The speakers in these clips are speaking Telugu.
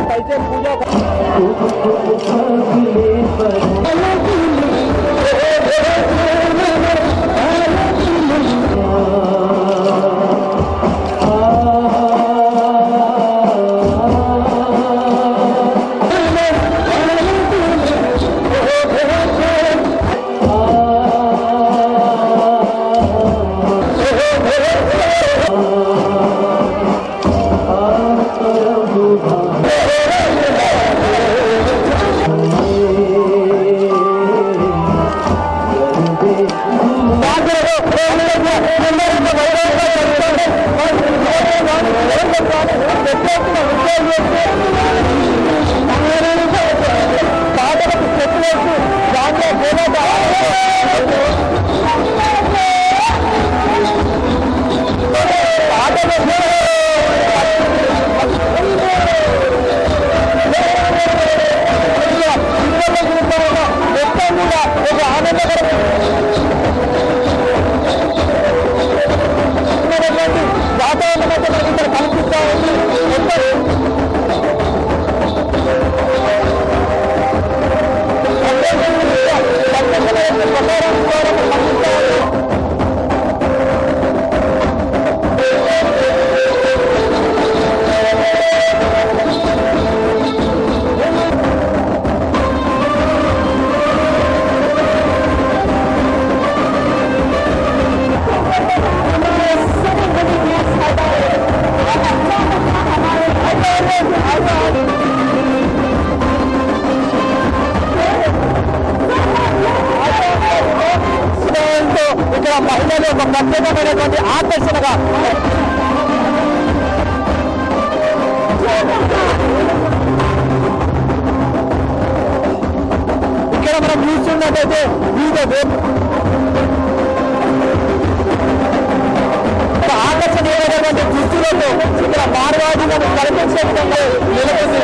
कैसे पूजा మహిళలు ఒక ప్రత్యేకమైనటువంటి ఆకర్షణగా ఇక్కడ మనం చూస్తున్నట్టయితే ఆకర్షణీయమైనటువంటి దుస్తులతో ఇక్కడ మార్వాడులను కనిపించే విధంగా నెలకొంది.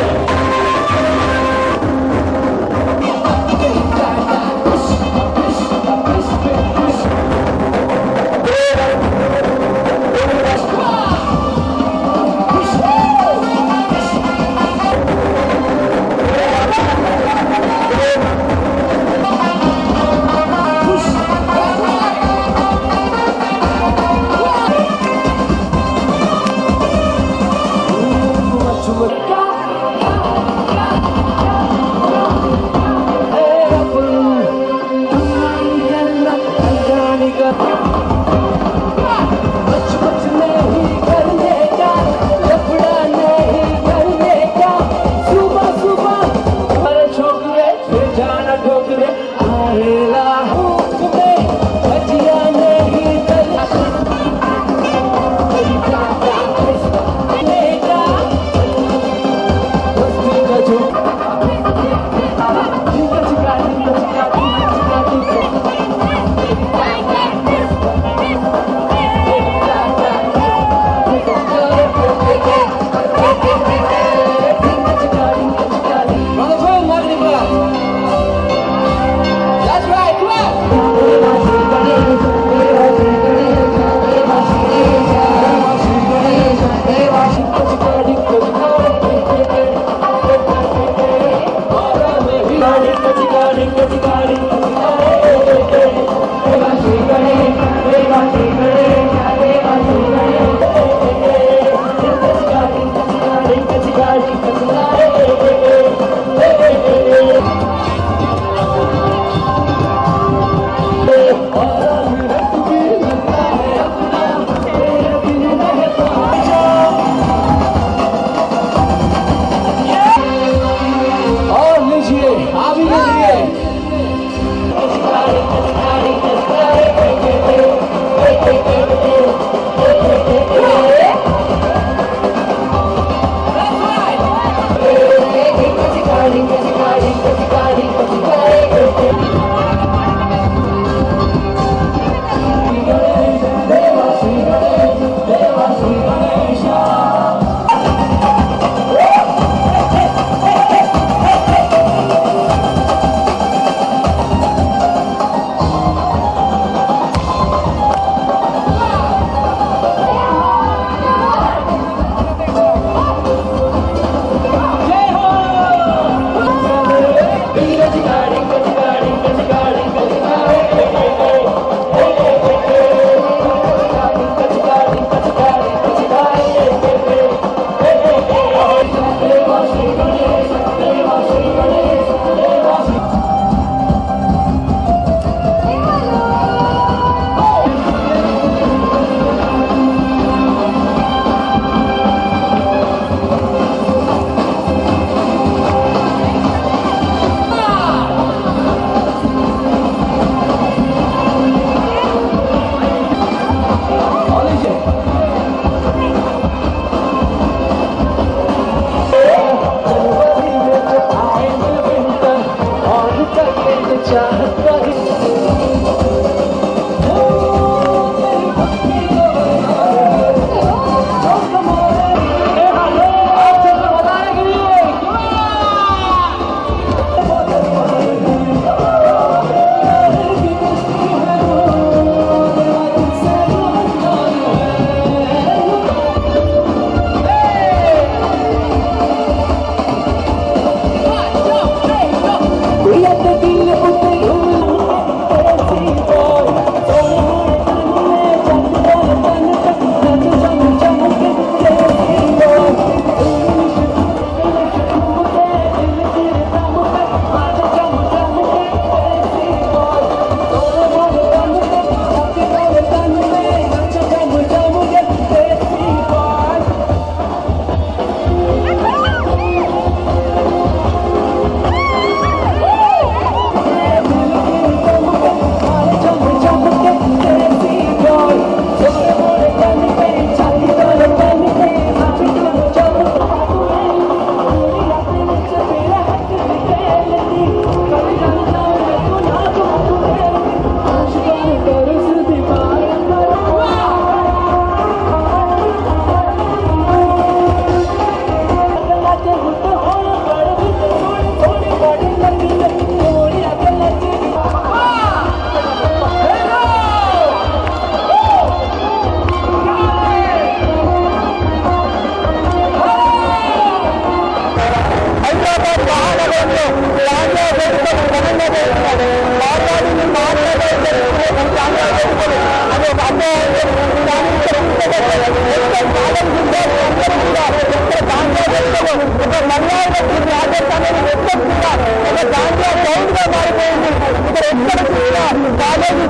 విద్యార్థులందరూ కూడా ఇక్కడ గాంధీ దేశంలో ఒక మర్యాదకి రాజస్థానం మొత్తం కూడా ఒక గాంధీ గ్రౌండ్ గా మారిపోయింది. ఇక్కడ ఎక్కడ చూసినా కాలేజీ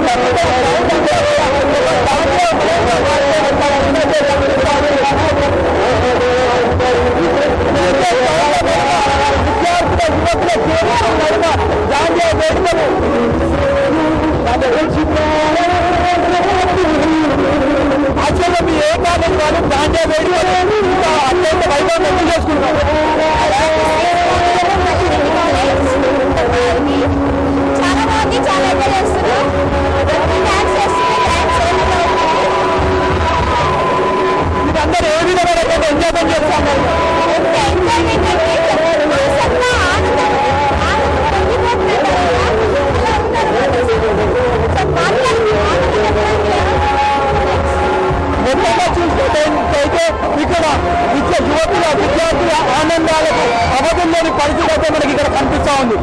యాక్చువల్గా మీ ఏ కాలేజ్ వాళ్ళు గాంధీ వేడుకలు అత్యంత వైభవం ఎందుకు చేసుకుంటున్నారు? చాలా బాగుంది, చాలా ఎంజాయ్ చేస్తున్నాం. మీరందరూ ఏ విధమైన ఎంజాయ్మెంట్ చేస్తాను? మొత్తంగా చూసుకుంటే ఇక్కడ విద్యార్థుల ఆనందాలకు అవధం లేని పరిస్థితి అయితే మనకి ఇక్కడ కనిపిస్తా ఉంది.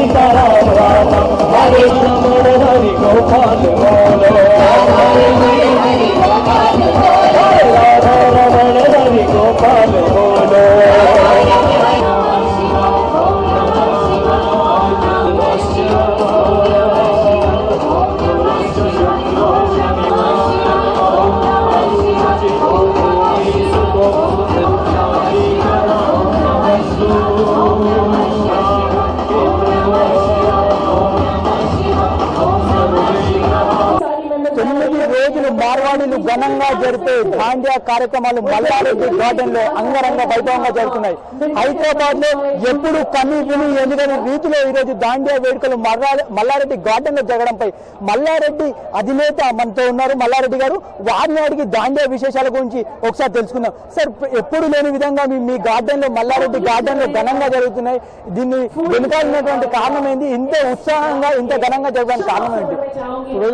सीताराम राम हरे रमण हरि गोपाल बोलो राधा रमण हरि गोपाल बोलो మార్వాడీలు ఘనంగా జరిపే దాండియా కార్యక్రమాలు మల్లారెడ్డి గార్డెన్ లో అంగరంగ వైభవంగా జరుగుతున్నాయి. హైదరాబాద్ లో ఎప్పుడు కని విని ఎదుగని రీతిలో ఈరోజు దాండియా వేడుకలు మల్లారెడ్డి గార్డెన్ లో జరగడంపై మల్లారెడ్డి అధినేత మనతో ఉన్నారు. మల్లారెడ్డి గారు, వారిని అడిగి దాండియా విశేషాల గురించి ఒకసారి తెలుసుకుందాం. సార్, ఎప్పుడు లేని విధంగా మీ గార్డెన్ లో మల్లారెడ్డి గార్డెన్ లో ఘనంగా జరుగుతున్నాయి. దీన్ని వెనుకాలినటువంటి కారణం ఏంటి? ఇంత ఉత్సాహంగా ఇంత ఘనంగా జరగడానికి కారణం ఏంటి?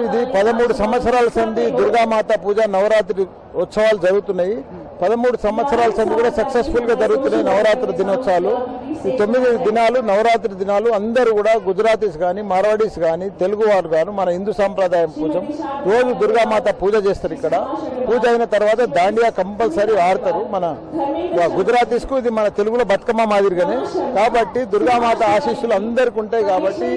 ఇది 13 సంవత్సరాల సంది దుర్గామాత పూజ నవరాత్రి ఉత్సవాలు జరుగుతున్నాయి. 13 సంవత్సరాల సంది కూడా సక్సెస్ఫుల్ గా జరుగుతున్నాయి నవరాత్రి దినోత్సవాలు. ఈ 9 దినాలు నవరాత్రి దినాలు అందరూ కూడా గుజరాతీస్ కానీ మార్వాడీస్ కానీ తెలుగు వారు కానీ మన హిందూ సాంప్రదాయం కోసం రోజు దుర్గామాత పూజ చేస్తారు. ఇక్కడ పూజ అయిన తర్వాత దాండియా కంపల్సరీ ఆడతారు. మన గుజరాతీస్ కు ఇది మన తెలుగులో బతుకమ్మ మాదిరిగానే. కాబట్టి దుర్గామాత ఆశీస్సులు అందరికి ఉంటాయి. కాబట్టి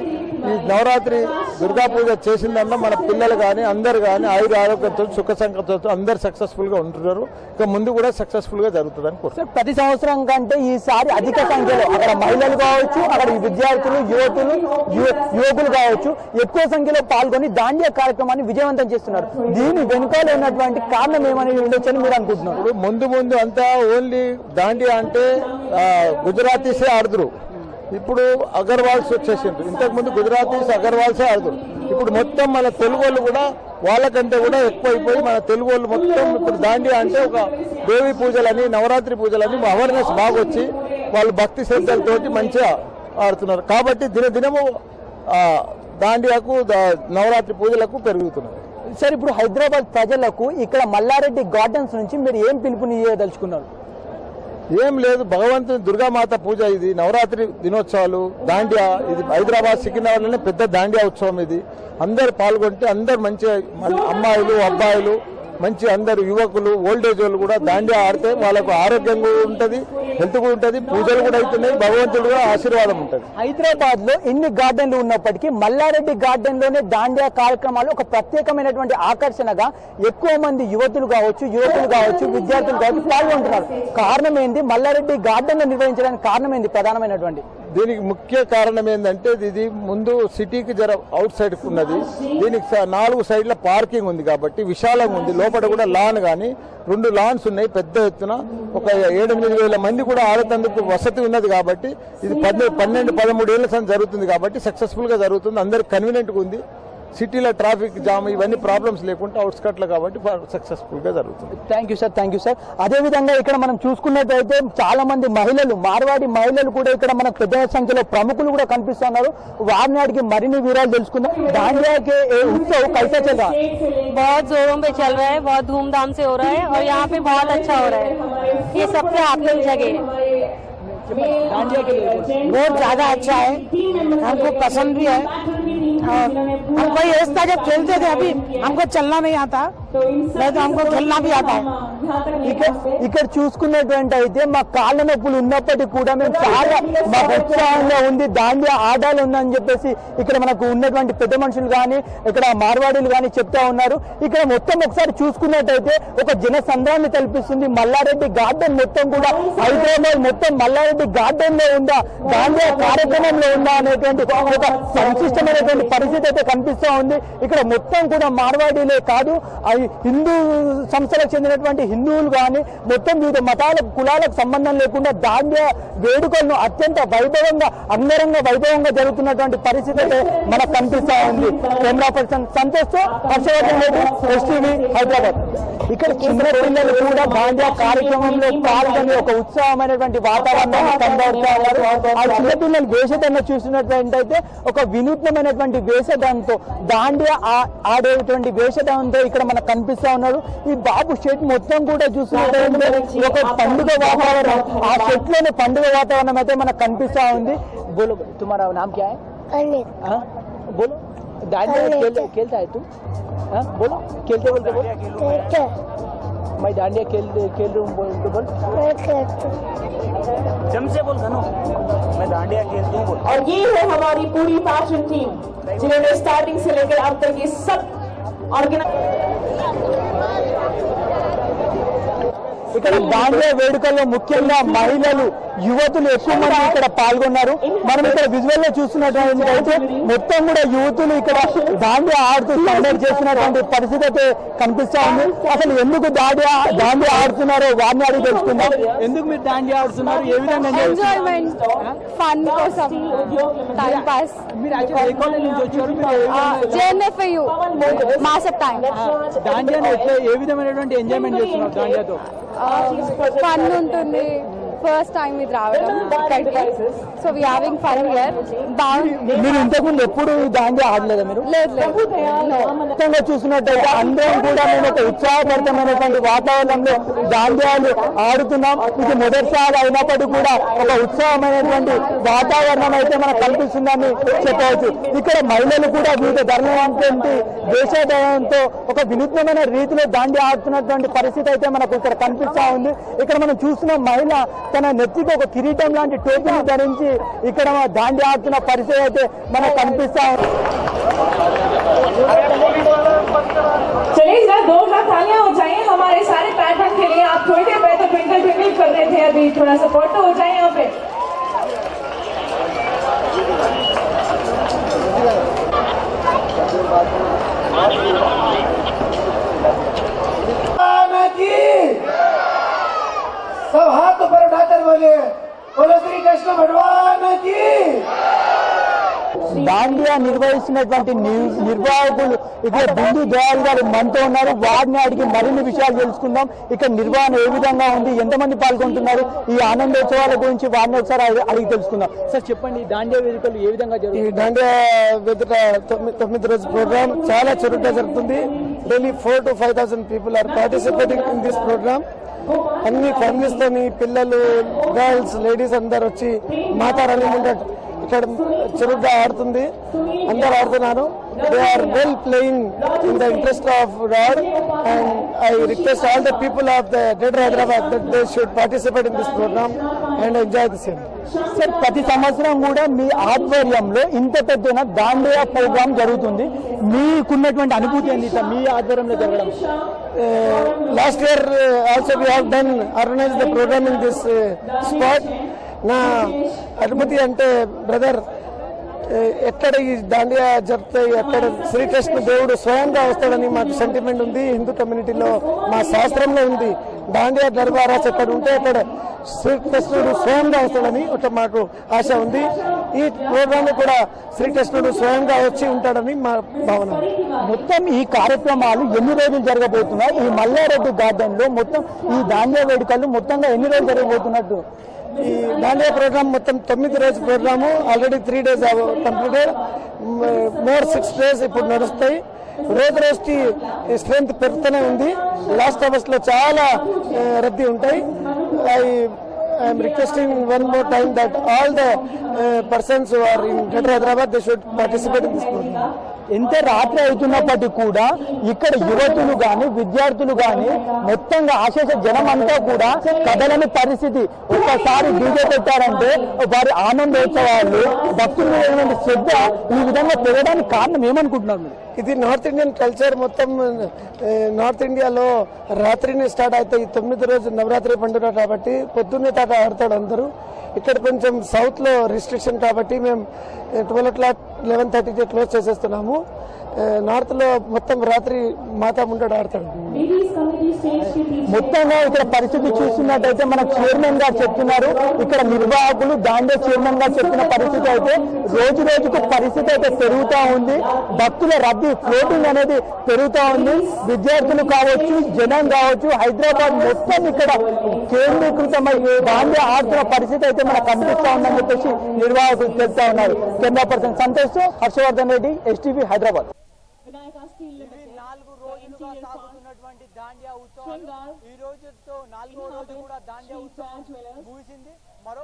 ఈ నవరాత్రి దుర్గా పూజ చేసిందన్న మన పిల్లలు కానీ అందరు కానీ ఆయుర ఆరోగ్యంతో సుఖ సంకల్పంతో అందరు సక్సెస్ఫుల్ గా ఉంటున్నారు. ఇక ముందు కూడా సక్సెస్ఫుల్ గా జరుగుతుందని కోరుతున్నాను. ప్రతి సంవత్సరం కంటే ఈసారి అధిక సంఖ్యలో అక్కడ మహిళలు కావచ్చు, అక్కడ విద్యార్థులు, యువకులు కావచ్చు, ఎక్కువ సంఖ్యలో పాల్గొని దాండియా కార్యక్రమాన్ని విజయవంతం చేస్తున్నారు. దీని వెనుకాల ఉన్నటువంటి కారణం ఏమని ఉండొచ్చని మీరు అనుకుంటున్నారు? ముందు అంతా ఓన్లీ దాండియా అంటే గుజరాతీసే ఆడుదురు. ఇప్పుడు అగర్వాల్స్ వచ్చేసిండ్రు. ఇంతకు ముందు గుజరాతీస్ అగర్వాల్సే ఆడుదురు. ఇప్పుడు మొత్తం మన తెలుగు వాళ్ళు కూడా వాళ్ళకంటే కూడా ఎక్కువైపోయి మన తెలుగు వాళ్ళు మొత్తం ఇప్పుడు దాండియా అంటే ఒక దేవి పూజలని నవరాత్రి పూజలని అవేర్నెస్ బాగా వచ్చి వాళ్ళు భక్తి శ్రద్ధలతోటి మంచిగా ఆడుతున్నారు. కాబట్టి దినదినము దాండియాకు నవరాత్రి పూజలకు పెరుగుతున్నారు. సార్, ఇప్పుడు హైదరాబాద్ ప్రజలకు ఇక్కడ మల్లారెడ్డి గార్డెన్స్ నుంచి మీరు ఏం పిలుపునియదలుచుకున్నారు? ఏం లేదు, భగవంతుని దుర్గామాత పూజ, ఇది నవరాత్రి దినోత్సవాలు దాండియా. ఇది హైదరాబాద్ సికింద్రాబాద్లోనే పెద్ద దాండియా ఉత్సవం. ఇది అందరు పాల్గొంటే అందరు మంచిగా అమ్మాయిలు అబ్బాయిలు మంచి అందరు యువకులు ఓల్డేజ్ వాళ్ళు కూడా దాండియా ఆడితే వాళ్ళకు ఆరోగ్యం కూడా ఉంటుంది, హెల్త్ కూడా ఉంటుంది, పూజలు కూడా అవుతున్నాయి, భగవంతుడు కూడా ఆశీర్వాదం ఉంటుంది. హైదరాబాద్ లో ఎన్ని గార్డెన్లు ఉన్నప్పటికీ మల్లారెడ్డి గార్డెన్ లోనే దాండియా కార్యక్రమాలు ఒక ప్రత్యేకమైనటువంటి ఆకర్షణగా ఎక్కువ మంది యువకులు కావచ్చు, విద్యార్థులు కావచ్చు పాల్గొంటున్నారు. కారణం ఏంటి? మల్లారెడ్డి గార్డెన్ లో నిర్వహించడానికి కారణం ఏంటి? ప్రధానమైనటువంటి దీనికి ముఖ్య కారణం ఏంటంటే ఇది ముందు సిటీకి జర అవుట్ సైడ్ ఉన్నది. దీనికి 4 సైడ్ల పార్కింగ్ ఉంది కాబట్టి విశాలంగా ఉంది. లోపల కూడా లాన్ కానీ 2 లాన్స్ ఉన్నాయి పెద్ద ఎత్తున. ఒక 7-8 వేల మంది కూడా ఆడేందుకు వసతి ఉన్నది. కాబట్టి ఇది 12-13 ఏళ్ల సంది జరుగుతుంది. కాబట్టి సక్సెస్ఫుల్ గా జరుగుతుంది. అందరికి కన్వీనియంట్ గా ఉంది. సిటీలో ట్రాఫిక్ జామ్ ఇవన్నీ ప్రాబ్లమ్స్ లేకుండా అవుట్స్కట్లో కాబట్టి సక్సెస్ఫుల్ గా జరుగుతుంది. Thank you sir. అదే విధంగా ఇక్కడ మనం చూసుకున్నట్లయితే చాలా మంది మహిళలు, మార్వాడి మహిళలు కూడా ఇక్కడ మనకు పెద్ద సంఖ్యలో ప్రముఖులు కూడా కనిపిస్తున్నారు. వారిని అడిగి మరిన్ని వివరాలు తెలుసుకుందాం. दांडिया के उत्सव कैसा चल रहा है? बहुत जोरों पे चल रहा है, बहुत धूमधाम से हो रहा है और यहाँ पे बहुत अच्छा हो रहा है. ये सबसे आत्म जगह दांडिया के लिए बहुत ज्यादा अच्छा है, हमको पसंद भी है. हमको ये था जब खेलते थे, अभी हमको चलना नहीं आता, नहीं तो हमको खेलना भी आता है. ఇక్కడ చూసుకున్నటువంటి అయితే మా కాళ్ళ నొప్పులు ఉన్నప్పటికీ కూడా మేము చాలా మాకు ఉత్సాహంగా ఉంది, దాండియా ఆడాలి ఉందని చెప్పేసి ఇక్కడ మనకు ఉన్నటువంటి పెద్ద మనుషులు కానీ ఇక్కడ మార్వాడీలు కానీ చెప్తా ఉన్నారు. ఇక్కడ మొత్తం ఒకసారి చూసుకున్నట్టయితే ఒక జన సంద్రాన్ని కల్పిస్తుంది. మల్లారెడ్డి గార్డెన్ మొత్తం కూడా హైదరాబాద్ మొత్తం మల్లారెడ్డి గార్డెన్ లో ఉందా, దాండియా కార్యక్రమంలో ఉందా అనేటువంటి ఒక సంక్లిష్టమైనటువంటి పరిస్థితి అయితే కనిపిస్తూ ఉంది. ఇక్కడ మొత్తం కూడా మార్వాడీలే కాదు, హిందూ సంస్థలకు చెందినటువంటి హిందువులు కానీ మొత్తం వివిధ మతాల కులాలకు సంబంధం లేకుండా దాండియా వేడుకలను అత్యంత వైభవంగా అంగరంగ వైభవంగా జరుగుతున్నటువంటి పరిస్థితి అయితే మనకు కనిపిస్తా ఉంది. కెమెరా పర్సన్ సంతోష్ తో హర్షవర్ధన్ రెడ్డి, ఎస్టీవీ, హైదరాబాద్. ఇక్కడ చిన్న పిల్లలు కూడా దాండియా కార్యక్రమంలో పాల్గొని ఒక ఉత్సాహమైనటువంటి వాతావరణాన్ని కనబడుతూ ఉన్నారు. ఆ చిన్నపిల్లలు వేషధారణ చూసినట్లయితే ఒక వినూత్నమైనటువంటి వేషధారణతో దాండియా ఆడేటువంటి వేషధారణతో ఇక్కడ మనకు కనిపిస్తా ఉన్నారు. ఈ బాబు షెట్ మొత్తం కూడా చూసినట్లయితే ఒక పండుగ వాతావరణం, ఆ షెట్ లోనే పండుగ వాతావరణం అయితే మనకు కనిపిస్తా ఉంది. బోలో తుమారా నామ్ క్యా హై? हाँ? बोलो दांडिया खेलता है तू? हाँ? बोलो खेलते बोलते बोल मैं दांडिया खेल रहा हूँ बोलते बोल जम से बोल धनो मैं दांडिया खेलती हूँ बोल। और ये है हमारी पूरी फैशन टीम जिन्होंने स्टार्टिंग से लेकर अब तक ये सब ఇక్కడ దాండియా వేడుకల్లో ముఖ్యంగా మహిళలు యువతులు ఎక్కువ మంది ఇక్కడ పాల్గొన్నారు. మనం ఇక్కడ విజువల్ లో చూస్తున్నటువంటి అయితే మొత్తం కూడా యువతులు ఇక్కడ దాండియా ఆడుతూ సందడి చేస్తున్నటువంటి పరిస్థితి అయితే కనిపిస్తా ఉంది. అసలు ఎందుకు దాండియా ఆడుతున్నారో వారిని అడిగి తెలుసుకుందాం. ఎందుకు మీరు దాండియా ఆడుతున్నారు? ఏ విధంగా ఎంజాయ్మెంట్ ఫన్ కోసం టైం పాస్. మీరు యాక్చువల్లీ ఏ కాలేజ్ నుంచి వచ్చారు? జేఎన్ఎఫ్యు మాసప్ టైం. దాండియాని ఏ విధమైనటువంటి ఎంజాయ్మెంట్ చేస్తున్నారు? దాండియాతో ఫన్ ఉంటుంది. ఫస్ట్ టైం ఇది రావడం so we having fun here. మీరు ఇంతకుముందు ఎప్పుడు దాండియా ఆడలేదా మీరు? లేదు మొత్తంగా చూసినట్టయితే అందరం కూడా మేము ఒక ఉత్సాహభరితమైనటువంటి వాతావరణంలో దాండియాలు ఆడుతున్నాం. ఇది మొదటిసారి అయినప్పటికీ కూడా ఒక ఉత్సాహమైనటువంటి వాతావరణం అయితే మనకు కల్పిస్తుందని చెప్పవచ్చు. ఇక్కడ మహిళలు కూడా వివిధ ధరలైనటువంటి దేశోదయంతో ఒక వినూత్నమైన రీతిలో దాండియా ఆడుతున్నటువంటి పరిస్థితి అయితే మనకు ఇక్కడ కనిపిస్తా ఉంది. ఇక్కడ మనం చూస్తున్న మహిళ తన నెత్తికి ఒక కిరీటం లాంటి టోపీని ధరించి ఇక్కడ దాండియా ఆడుతున్న పరిస్థితి అయితే మనకు కనిపిస్తా ఉంది. चलिए जरा 2 बार तालियां हो जाए हमारे सारे पैटर्न के लिए. आप थोड़ी देर पहले तो ट्विंकल ट्विंकल कर रहे थे, अभी थोड़ा सपोर्ट तो हो जाए यहाँ पे. सब हाथ ऊपर उठाकर बोले बोलो श्री कृष्ण भगवान की. దాండియా నిర్వహిస్తున్నటువంటి నిర్వాహకులు ఇక్కడ బిందు దయాల్ గారు మనతో ఉన్నారు. వారిని అడిగి మరిన్ని విషయాలు తెలుసుకుందాం. ఇక్కడ నిర్వహణ ఏ విధంగా ఉంది, ఎంతమంది పాల్గొంటున్నారు, ఈ ఆనందోత్సవాల గురించి వారిని ఒకసారి అడిగి తెలుసుకుందాం. సార్ చెప్పండి, దాండియా వేదికలు ఏ విధంగా జరుగుతుంది? ఈ దాండియా వేదిక 9వ రోజు ప్రోగ్రామ్ చాలా చురుగ్గా జరుగుతుంది. Daily 4,000 to 5,000 people are participating in this program. అన్ని ఫ్యామిలీస్ తోని పిల్లలు, గర్ల్స్, లేడీస్ అందరు వచ్చి మాతారాణి ముందు ఇక్కడ చురుగ్గా ఆడుతుంది. అందరు ఆడుతున్నారు. They are well playing in the interest of God and I request all the people of the greater Hyderabad that they should participate in this program and enjoy the same. Sir ప్రతి సంవత్సరం కూడా మీ ఆధ్వర్యంలో ఇంత పెద్దన దాండియా ప్రోగ్రామ్ జరుగుతుంది. మీకున్నటువంటి అనుభూతి ఏంటి సార్ మీ ఆధ్వర్యంలో జరగడం? Last year also we have done organize the program in this spot. నా అనుమతి అంటే బ్రదర్, ఎక్కడ ఈ దాండియా జరుపుతాయి అక్కడ శ్రీకృష్ణ దేవుడు స్వయంగా వస్తాడని మాకు సెంటిమెంట్ ఉంది. హిందూ కమ్యూనిటీలో మా శాస్త్రంలో ఉంది. దాండియా దర్బారాస్ ఎక్కడ ఉంటే అక్కడ శ్రీకృష్ణుడు స్వయంగా వస్తాడని ఒక మాకు ఆశ ఉంది. ఈ ప్రోగ్రామ్ కూడా శ్రీకృష్ణుడు స్వయంగా వచ్చి ఉంటాడని మా భావన. మొత్తం ఈ కార్యక్రమాలు ఎన్ని రోజులు జరగబోతున్నాయి? ఈ మల్లారెడ్డి గార్డెన్ లో మొత్తం ఈ దాండియా వేడుకలు మొత్తంగా ఎన్ని రోజులు జరగబోతున్నట్టు? ఈ దాండియా ప్రోగ్రామ్ మొత్తం 9 రోజు program. Already 3 days completed. More 6 days ఇప్పుడు నడుస్తాయి. రోజు రోజుకి స్ట్రెంత్ పెరుగుతూనే ఉంది. లాస్ట్ అవర్స్ లో చాలా రద్దీ ఉంటాయి. I'm requesting one more time that all the persons who are in Greater Hyderabad, they should participate in this program. ఎంత రాత్రి అవుతున్నప్పటికీ కూడా ఇక్కడ యువతులు గాని విద్యార్థులు గాని మొత్తంగా ఆశేష జనం అంతా కూడా కదలని పరిస్థితి. ఒక్కసారి డీజే పెట్టారంటే వారి ఆనందోత్సవాలు, భక్తుల మీద శ్రద్ధ ఈ విధంగా పెరగడానికి కారణం ఏమనుకుంటున్నారు? ఇది నార్త్ ఇండియన్ కల్చర్. మొత్తం నార్త్ ఇండియాలో రాత్రిని స్టార్ట్ అవుతాయి. 9వ రోజు నవరాత్రి పండుగ కాబట్టి పొద్దున్నే దాకా ఆడతాడు అందరూ. ఇక్కడ కొంచెం సౌత్ లో రిస్ట్రిక్షన్ కాబట్టి మేము 12 o'clock 11:30కి క్లోజ్ చేసేస్తున్నాము. నార్త్ లో మొత్తం రాత్రి మాతా ముండడు ఆడతాడు. మొత్తంగా ఇక్కడ పరిస్థితి చూస్తున్నట్టయితే మన చైర్మన్ గారు చెప్తున్నారు. ఇక్కడ నిర్వాహకులు దాండియా చైర్మన్ గారు చెప్తున్న పరిస్థితి అయితే రోజు రోజుకు పరిస్థితి అయితే పెరుగుతూ ఉంది. భక్తుల రద్దీ, ఫ్లోటింగ్ అనేది పెరుగుతూ ఉంది. విద్యార్థులు కావచ్చు, జనం కావచ్చు, హైదరాబాద్ మొత్తం ఇక్కడ కేంద్రీకృతమై దాండియా ఆడుతున్న పరిస్థితి అయితే మనకు కనిపిస్తా ఉందని చెప్పేసి నిర్వాహకులు చెప్తా ఉన్నారు. కెమెరా పర్సన్ సంతోష్ తో హర్షవర్ధన్ రెడ్డి, ఎస్టీవీ హైదరాబాద్. 4 రోజులుగా సాగుతున్నటువంటి దాండియా ఉత్సవం ఈ రోజుతో 4వ రోజు కూడా దాండియా ఉత్సవం ముగిసింది. మరో